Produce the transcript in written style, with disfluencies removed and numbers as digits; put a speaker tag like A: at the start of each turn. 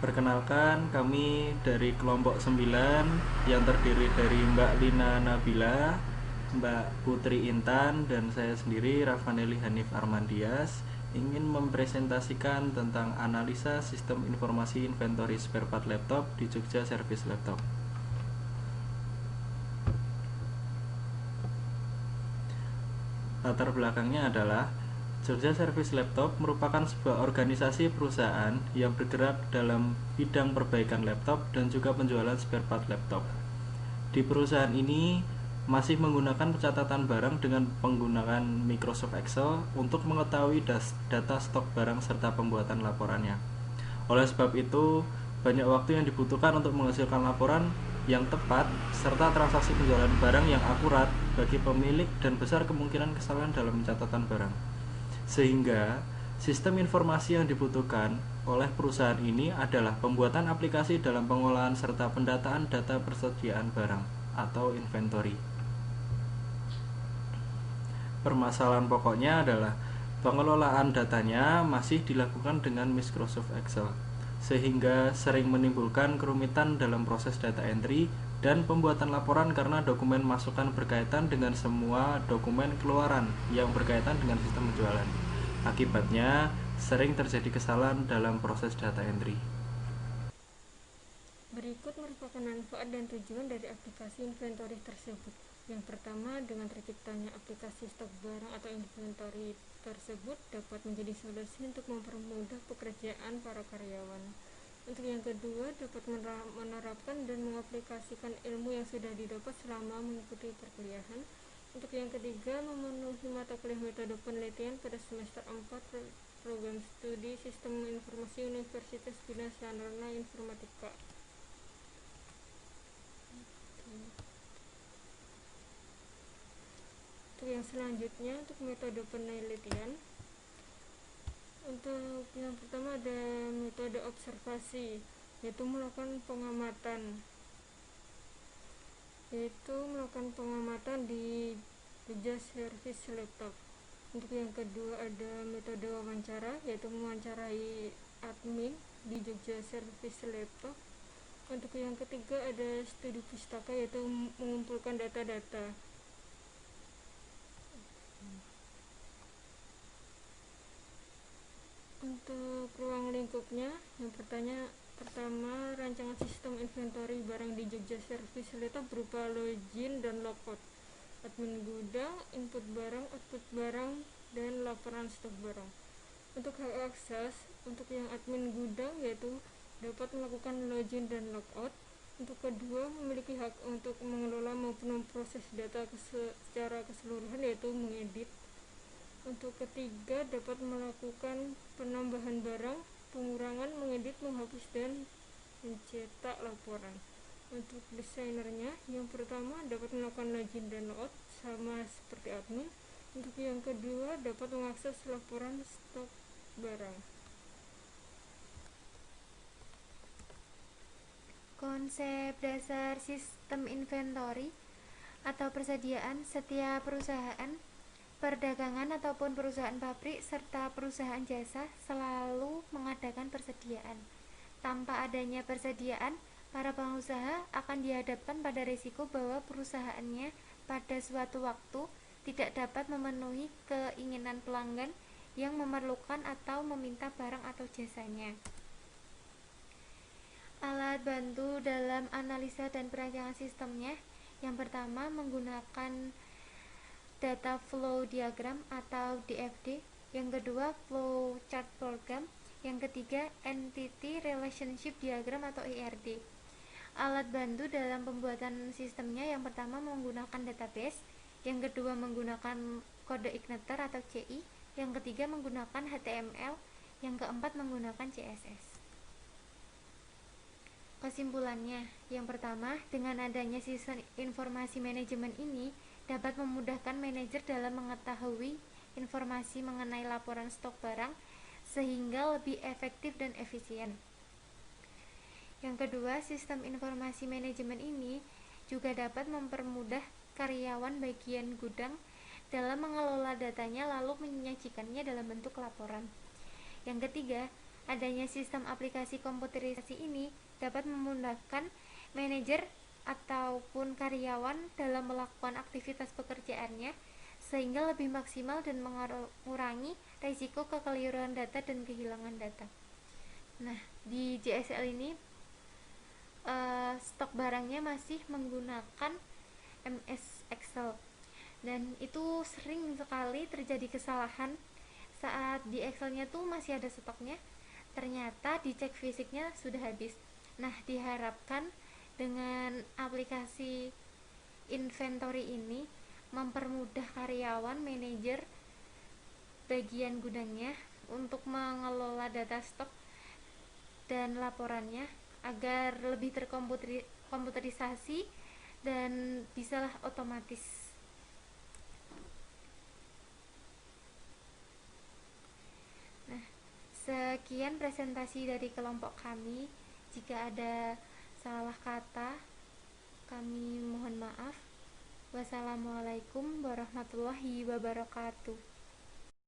A: Perkenalkan, kami dari kelompok 9 yang terdiri dari Mbak Lina Nabila, Mbak Putri Intan, dan saya sendiri Rafaneli Hanif Armandias ingin mempresentasikan tentang analisa sistem informasi inventory spare part laptop di Jogja Service Laptop. Latar belakangnya adalah Jogja Service Laptop merupakan sebuah organisasi perusahaan yang bergerak dalam bidang perbaikan laptop dan juga penjualan spare part laptop. Di perusahaan ini masih menggunakan pencatatan barang dengan penggunaan Microsoft Excel untuk mengetahui data stok barang serta pembuatan laporannya. Oleh sebab itu, banyak waktu yang dibutuhkan untuk menghasilkan laporan yang tepat serta transaksi penjualan barang yang akurat bagi pemilik dan besar kemungkinan kesalahan dalam pencatatan barang. Sehingga sistem informasi yang dibutuhkan oleh perusahaan ini adalah pembuatan aplikasi dalam pengolahan serta pendataan data persediaan barang atau inventory. Permasalahan pokoknya adalah pengelolaan datanya masih dilakukan dengan Microsoft Excel, sehingga sering menimbulkan kerumitan dalam proses data entry dan pembuatan laporan karena dokumen masukan berkaitan dengan semua dokumen keluaran yang berkaitan dengan sistem penjualan. Akibatnya, sering terjadi kesalahan dalam proses data entry.
B: Berikut merupakan manfaat dan tujuan dari aplikasi inventory tersebut. Yang pertama, dengan terciptanya aplikasi stok barang atau inventory tersebut dapat menjadi solusi untuk mempermudah pekerjaan para karyawan. Untuk yang kedua, dapat menerapkan dan mengaplikasikan ilmu yang sudah didapat selama mengikuti perkuliahan. Untuk yang ketiga, memenuhi mata kuliah metode penelitian pada semester 4 program studi Sistem Informasi Universitas Bina Sarana Informatika. Untuk yang selanjutnya, untuk metode penelitian, untuk yang pertama ada metode observasi, yaitu melakukan pengamatan di Jogja Service Laptop. Untuk yang kedua ada metode wawancara, yaitu mewawancarai admin di Jogja Service Laptop. Untuk yang ketiga ada studi pustaka, yaitu mengumpulkan data-data. Untuk ruang lingkupnya, yang pertama rancangan sistem inventory barang di Jogja Service Laptop berupa login dan logout, admin gudang, input barang, output barang, dan laporan stok barang. Untuk hak akses, untuk yang admin gudang yaitu dapat melakukan login dan logout. Untuk kedua, memiliki hak untuk mengelola maupun memproses data secara keseluruhan, yaitu mengedit. Untuk ketiga, dapat melakukan penambahan barang, pengurangan, mengedit, menghapus, dan mencetak laporan. Untuk desainernya, yang pertama dapat melakukan login dan logout sama seperti admin. Untuk yang kedua, dapat mengakses laporan stok barang.
C: Konsep dasar sistem inventory atau persediaan. Setiap perusahaan perdagangan ataupun perusahaan pabrik serta perusahaan jasa selalu mengadakan persediaan. Tanpa adanya persediaan, para pengusaha akan dihadapkan pada risiko bahwa perusahaannya pada suatu waktu tidak dapat memenuhi keinginan pelanggan yang memerlukan atau meminta barang atau jasanya. Alat bantu dalam analisa dan perancangan sistemnya, yang pertama menggunakan data flow diagram atau DFD, yang kedua flow chart program, yang ketiga entity relationship diagram atau ERD. Alat bantu dalam pembuatan sistemnya, yang pertama menggunakan database, yang kedua menggunakan kode Igniter atau CI, yang ketiga menggunakan HTML, yang keempat menggunakan CSS. Kesimpulannya, yang pertama, dengan adanya sistem informasi manajemen ini dapat memudahkan manajer dalam mengetahui informasi mengenai laporan stok barang sehingga lebih efektif dan efisien. Yang kedua, sistem informasi manajemen ini juga dapat mempermudah karyawan bagian gudang dalam mengelola datanya lalu menyajikannya dalam bentuk laporan. Yang ketiga, Adanya sistem aplikasi komputerisasi ini dapat memudahkan manajer ataupun karyawan dalam melakukan aktivitas pekerjaannya sehingga lebih maksimal dan mengurangi risiko kekeliruan data dan kehilangan data. Nah, di JSL ini stok barangnya masih menggunakan MS Excel dan itu sering sekali terjadi kesalahan saat di Excelnya tuh masih ada stoknya, ternyata dicek fisiknya sudah habis. Nah, diharapkan dengan aplikasi inventory ini mempermudah karyawan, manajer, bagian gudangnya untuk mengelola data stok dan laporannya agar lebih terkomputerisasi dan bisalah otomatis. Nah, sekian presentasi dari kelompok kami. Jika ada salah kata, kami mohon maaf. Wassalamualaikum warahmatullahi wabarakatuh.